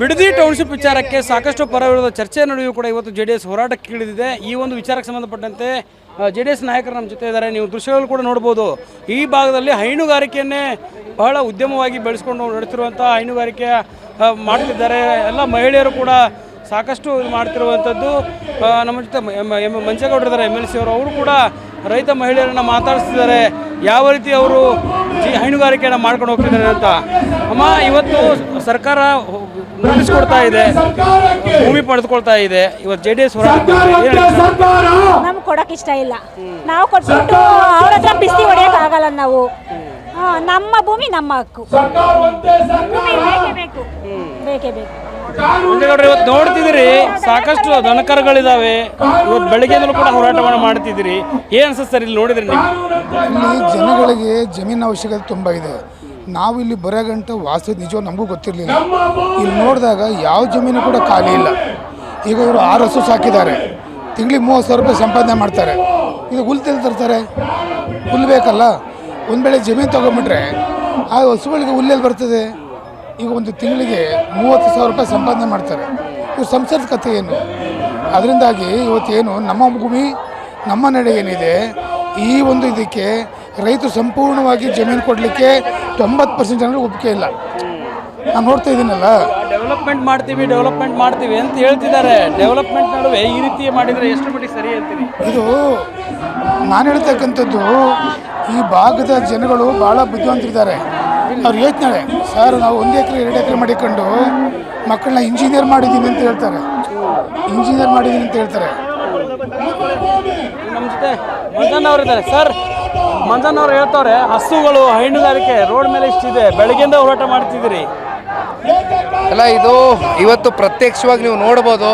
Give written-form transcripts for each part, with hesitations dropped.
Bidadi township ವಿಚಾರಕ್ಕೆ ಸಾಕಷ್ಟು ಪರ ವಿರೋಧ ಚರ್ಚೆ ನಡುವೆಯೂ ಕೂಡ ಇವತ್ತು ಜೆಡಿಎಸ್ ಹೋರಾಟಕ್ಕೆ ಇಳಿದಿದೆ. ಈ ಒಂದು ವಿಚಾರಕ್ಕೆ ಸಂಬಂಧಪಟ್ಟಂತೆ ಜೆಡಿಎಸ್ ನಾಯಕರು ನಮ್ಮ ಜೊತೆ ಇದ್ದಾರೆ. ನೀವು ದೃಶ್ಯಗಳು ಕೂಡ ನೋಡ್ಬೋದು. ಈ ಭಾಗದಲ್ಲಿ ಹೈನುಗಾರಿಕೆಯನ್ನೇ ಬಹಳ ಉದ್ಯಮವಾಗಿ ಬೆಳೆಸ್ಕೊಂಡು ನಡೆಸಿರುವಂಥ ಹೈನುಗಾರಿಕೆ ಮಾಡ್ತಿದ್ದಾರೆ. ಎಲ್ಲ ಮಹಿಳೆಯರು ಕೂಡ ಸಾಕಷ್ಟು ಮಾಡ್ತಿರುವಂಥದ್ದು. ನಮ್ಮ ಜೊತೆ ಮಂಚೇಗೌಡರು ಇದ್ದಾರೆ, MLC ಅವರು ಕೂಡ ರೈತ ಮಹಿಳೆಯರನ್ನು ಮಾತಾಡಿಸ್ತಿದ್ದಾರೆ. ಯಾವ ರೀತಿ ಅವರು ಹೈನುಗಾರಿಕೆಯನ್ನು ಮಾಡ್ಕೊಂಡು ಹೋಗ್ತಿದ್ದಾರೆ ಅಂತ. ಅಮ್ಮ, ಇವತ್ತು ಸರ್ಕಾರ ನಡೆಸ್ಕೊಡ್ತಾ ಇದೆ, ಭೂಮಿ ಪಡೆದುಕೊಳ್ತಾ ಇದೆ. ಇವತ್ತು JDS ನಮ್ಗೆ ಕೊಡಕ್ಕೆ ಇಷ್ಟ ಇಲ್ಲ. ನಾವು ಕೊಟ್ಬಿಟ್ಟು ಅವ್ರ ಹತ್ರ ಬಿಸಿ ಹೊಡೆಯಕ್ಕೆ ಆಗಲ್ಲ. ನಾವು ನಮ್ಮ ಭೂಮಿ ನಮ್ಮ ಹಕ್ಕು, ಬೇಕೇ ಬೇಕು. ಇವತ್ತು ನೋಡ್ತಿದ್ದೀರಿ, ಸಾಕಷ್ಟು ದನಕರುಗಳಿದಾವೆ. ಇವತ್ತು ಬೆಳಗ್ಗೆದಲ್ಲೂ ಕೂಡ ಹೋರಾಟವನ್ನು ಮಾಡ್ತಿದ್ದೀರಿ. ಏನು ಅನ್ಸುತ್ತೆ ಸರ್ ಇಲ್ಲಿ ನೋಡಿದ್ರಿ ನೀವು? ಇಲ್ಲಿ ಜನಗಳಿಗೆ ಜಮೀನು ಅವಶ್ಯಕತೆ ತುಂಬ ಇದೆ. ನಾವು ಇಲ್ಲಿ ಬರೋ ಗಂಟೆ ವಾಸ್ತವ ನಿಜ ನಮಗೂ ಗೊತ್ತಿರಲಿಲ್ಲ. ಇಲ್ಲಿ ನೋಡಿದಾಗ ಯಾವ ಜಮೀನು ಕೂಡ ಖಾಲಿ ಇಲ್ಲ. ಈಗ ಇವರು 6 ಹಸು ಸಾಕಿದ್ದಾರೆ, ತಿಂಗಳಿಗೆ 30,000 ರೂಪಾಯಿ ಸಂಪಾದನೆ ಮಾಡ್ತಾರೆ. ಇದು ಹುಲ್ಲು ತರ್ತಾರೆ, ಹುಲ್ಲು ಬೇಕಲ್ಲ. ಒಂದು ವೇಳೆ ಜಮೀನು ತೊಗೊಂಬಿಟ್ರೆ ಆ ಹಸುಗಳಿಗೆ ಹುಲ್ಲೆಲ್ಲಿ ಬರ್ತದೆ? ಈಗ ಒಂದು ತಿಂಗಳಿಗೆ 30,000 ರೂಪಾಯಿ ಸಂಪಾದನೆ ಮಾಡ್ತಾರೆ. ಇವ್ರ ಸಂಸಾರದ ಕಥೆ ಏನು? ಅದರಿಂದಾಗಿ ಇವತ್ತೇನು ನಮ್ಮ ಭೂಮಿ ನಮ್ಮ ನಡೆ ಏನಿದೆ, ಈ ಒಂದು ಇದಕ್ಕೆ ರೈತರು ಸಂಪೂರ್ಣವಾಗಿ ಜಮೀನು ಕೊಡಲಿಕ್ಕೆ 90% ಜನರು ಒಪ್ಪಿಗೆ ಇಲ್ಲ. ನಾನು ನೋಡ್ತಾ ಇದ್ದೀನಲ್ಲ, ಡೆವಲಪ್ಮೆಂಟ್ ಮಾಡ್ತೀವಿ ಅಂತ ಹೇಳ್ತಿದ್ದಾರೆ. ಡೆವಲಪ್ಮೆಂಟ್ ನಡುವೆ ಈ ರೀತಿ ಮಾಡಿದರೆ ಎಷ್ಟು ಮಟ್ಟಿಗೆ ಸರಿ ಅಂತೀವಿ? ಇದು ನಾನು ಹೇಳ್ತಕ್ಕಂಥದ್ದು, ಈ ಭಾಗದ ಜನಗಳು ಭಾಳ ಬುದ್ಧಿವಂತರಿದ್ದಾರೆ. ಅವ್ರು ಯೋಚನೆ, ಸರ್ ನಾವು 1 ಎಕರೆ 2 ಎಕರೆ ಮಾಡಿಕೊಂಡು ಮಕ್ಕಳನ್ನ ಇಂಜಿನಿಯರ್ ಮಾಡಿದ್ದೀನಿ ಅಂತ ಹೇಳ್ತಾರೆ. ನಮ್ಮ ಜೊತೆ ಮಂಜನ್ ಅವರು ಇದ್ದಾರೆ. ಸರ್, ಮಂಜನ್ ಅವರು ಹೇಳ್ತವ್ರೆ, ಹಸುಗಳು ಹೈನುಗಾರಿಕೆ ರೋಡ್ ಮೇಲೆ ಇಷ್ಟಿದೆ, ಬೆಳಗ್ಗೆಯಿಂದ ಹೋರಾಟ ಮಾಡ್ತಿದ್ದೀರಿ. ಅಲ್ಲ, ಇದು ಇವತ್ತು ಪ್ರತ್ಯಕ್ಷವಾಗಿ ನೀವು ನೋಡ್ಬೋದು.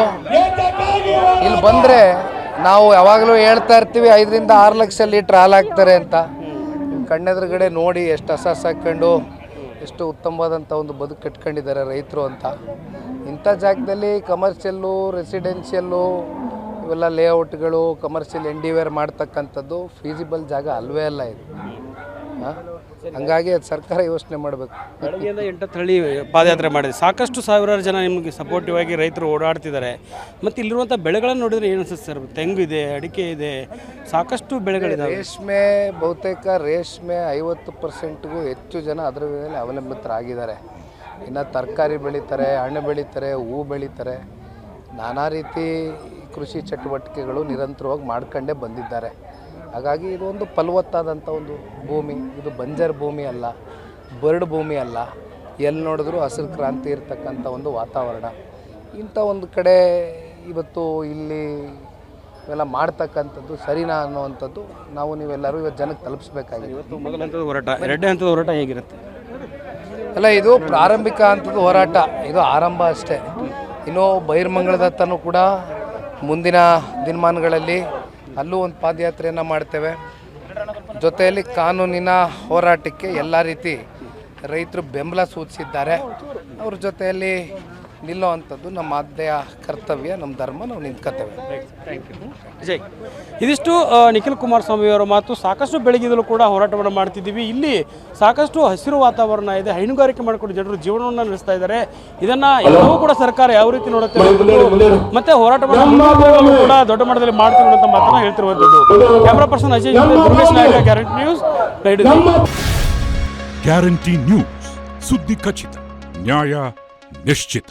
ಇಲ್ಲಿ ಬಂದರೆ ನಾವು ಯಾವಾಗಲೂ ಹೇಳ್ತಾ ಇರ್ತೀವಿ 5 ರಿಂದ 6 ಲಕ್ಷ ಲೀಟ್ರ್ ಹಾಲು ಹಾಕ್ತಾರೆ ಅಂತ. ಕಣ್ಣೆದುರುಗಡೆ ನೋಡಿ ಎಷ್ಟು ಹಸ ಸಾಕೊಂಡು ಎಷ್ಟು ಉತ್ತಮವಾದಂಥ ಒಂದು ಬದುಕು ಕಟ್ಕೊಂಡಿದ್ದಾರೆ ರೈತರು ಅಂತ. ಇಂಥ ಜಾಗದಲ್ಲಿ ಕಮರ್ಷಿಯಲ್ಲು, ರೆಸಿಡೆನ್ಷಿಯಲ್ಲು, ಇವೆಲ್ಲ ಲೇಔಟ್ಗಳು, ಕಮರ್ಷಿಯಲ್ ಎಂಡಿವೇರ್ ಮಾಡ್ತಕ್ಕಂಥದ್ದು ಫೀಸಿಬಲ್ ಜಾಗ ಅಲ್ವೇ ಅಲ್ಲ ಇದು. ಹಂಗಾಗಿ ಅದು ಸರ್ಕಾರ ಯೋಚನೆ ಮಾಡಬೇಕು. ಬೆಳಗ್ಗೆಯಿಂದ 8 ಹಳ್ಳಿ ಪಾದಯಾತ್ರೆ ಮಾಡಿದೆ. ಸಾಕಷ್ಟು ಸಾವಿರಾರು ಜನ ನಿಮಗೆ ಸಪೋರ್ಟಿವ್ ಆಗಿ ರೈತರು ಓಡಾಡ್ತಿದ್ದಾರೆ. ಮತ್ತು ಇಲ್ಲಿರುವಂಥ ಬೆಳೆಗಳನ್ನು ನೋಡಿದರೆ ಏನು ಅನಿಸುತ್ತೆ ಸರ್? ತೆಂಗಿದೆ, ಅಡಿಕೆ ಇದೆ, ಸಾಕಷ್ಟು ಬೆಳೆಗಳಿದ್ದಾವೆ. ಬಹುತೇಕ ರೇಷ್ಮೆ 50%ಗೂ ಹೆಚ್ಚು ಜನ ಅದರ ಮೇಲೆ ಅವಲಂಬಿತರಾಗಿದ್ದಾರೆ. ಇನ್ನು ತರಕಾರಿ ಬೆಳೀತಾರೆ, ಹಣ್ಣು ಬೆಳೀತಾರೆ, ಹೂ ಬೆಳೀತಾರೆ, ನಾನಾ ರೀತಿ ಕೃಷಿ ಚಟುವಟಿಕೆಗಳು ನಿರಂತರವಾಗಿ ಮಾಡ್ಕೊಂಡೇ ಬಂದಿದ್ದಾರೆ. ಹಾಗಾಗಿ ಇದು ಒಂದು ಫಲವತ್ತಾದಂಥ ಒಂದು ಭೂಮಿ. ಇದು ಬಂಜರ್ ಭೂಮಿ ಅಲ್ಲ, ಬರ್ಡ್ ಭೂಮಿ ಅಲ್ಲ. ಎಲ್ಲಿ ನೋಡಿದ್ರೂ ಹಸಿರು ಕ್ರಾಂತಿ ಇರತಕ್ಕಂಥ ಒಂದು ವಾತಾವರಣ. ಇಂಥ ಒಂದು ಕಡೆ ಇವತ್ತು ಇಲ್ಲಿ ಇವೆಲ್ಲ ಮಾಡ್ತಕ್ಕಂಥದ್ದು ಸರಿನಾ ಅನ್ನುವಂಥದ್ದು ನಾವು ನೀವೆಲ್ಲರೂ ಇವತ್ತು ಜನಕ್ಕೆ ತಲುಪಿಸ್ಬೇಕಾಗಿದೆ. ಇವತ್ತು ಮೊದಲ ಹಂತದ ಹೋರಾಟ, 2ನೇ ಹಂತದ ಹೋರಾಟ ಹೇಗಿರುತ್ತೆ? ಅಲ್ಲ, ಇದು ಪ್ರಾರಂಭಿಕ ಹಂತದ ಹೋರಾಟ, ಇದು ಆರಂಭ ಅಷ್ಟೇ. ಇನ್ನೂ ಬೈರ್ಮಂಗಳದತ್ತನೂ ಕೂಡ ಮುಂದಿನ ದಿನಮಾನಗಳಲ್ಲಿ ಅಲ್ಲೂ ಒಂದು ಪಾದಯಾತ್ರೆಯನ್ನು ಮಾಡ್ತೇವೆ. ಜೊತೆಯಲ್ಲಿ ಕಾನೂನಿನ ಹೋರಾಟಕ್ಕೆ ಎಲ್ಲ ರೀತಿ ರೈತರು ಬೆಂಬಲ ಸೂಚಿಸಿದ್ದಾರೆ. ಅವ್ರ ಜೊತೆಯಲ್ಲಿ ನಿಲ್ಲೋ ಅಂಥದ್ದು ನಮ್ಮ ಆದ್ಯ ಕರ್ತವ್ಯ, ನಮ್ಮ ಧರ್ಮ. ನಾವು ನಿಂತ್ಕೋತೇವೆ. ವಿಜಯ್, ಇದಿಷ್ಟು ನಿಖಿಲ್ ಕುಮಾರಸ್ವಾಮಿ ಅವರ ಮಾತು. ಸಾಕಷ್ಟು ಬೆಳಗ್ಗೆದಲ್ಲೂ ಕೂಡ ಹೋರಾಟವನ್ನು ಮಾಡ್ತಿದ್ದೀವಿ. ಇಲ್ಲಿ ಸಾಕಷ್ಟು ಹಸಿರು ವಾತಾವರಣ ಇದೆ, ಹೈನುಗಾರಿಕೆ ಮಾಡಿಕೊಂಡು ಜನರು ಜೀವನವನ್ನು ನಡೆಸ್ತಾ ಇದ್ದಾರೆ. ಇದನ್ನು ಎಲ್ಲವೂ ಕೂಡ ಸರ್ಕಾರ ಯಾವ ರೀತಿ ನೋಡುತ್ತೆ ಮತ್ತೆ ಹೋರಾಟವನ್ನು ಕೂಡ ದೊಡ್ಡ ಮಟ್ಟದಲ್ಲಿ ಮಾಡ್ತೀವಿ ಅಂತ ಮಾತನ್ನು ಹೇಳ್ತಿರುವಂಥದ್ದು. ಕ್ಯಾಮ್ರಾ ಪರ್ಸನ್ ಅಜಯ್ ದುರ್ಗೇಶ್ ನಾಯಕ, ಗ್ಯಾರಂಟಿ ನ್ಯೂಸ್. ಗ್ಯಾರಂಟಿ ನ್ಯೂಸ್, ಸುದ್ದಿ ಖಚಿತ, ನ್ಯಾಯ ನಿಶ್ಚಿತ.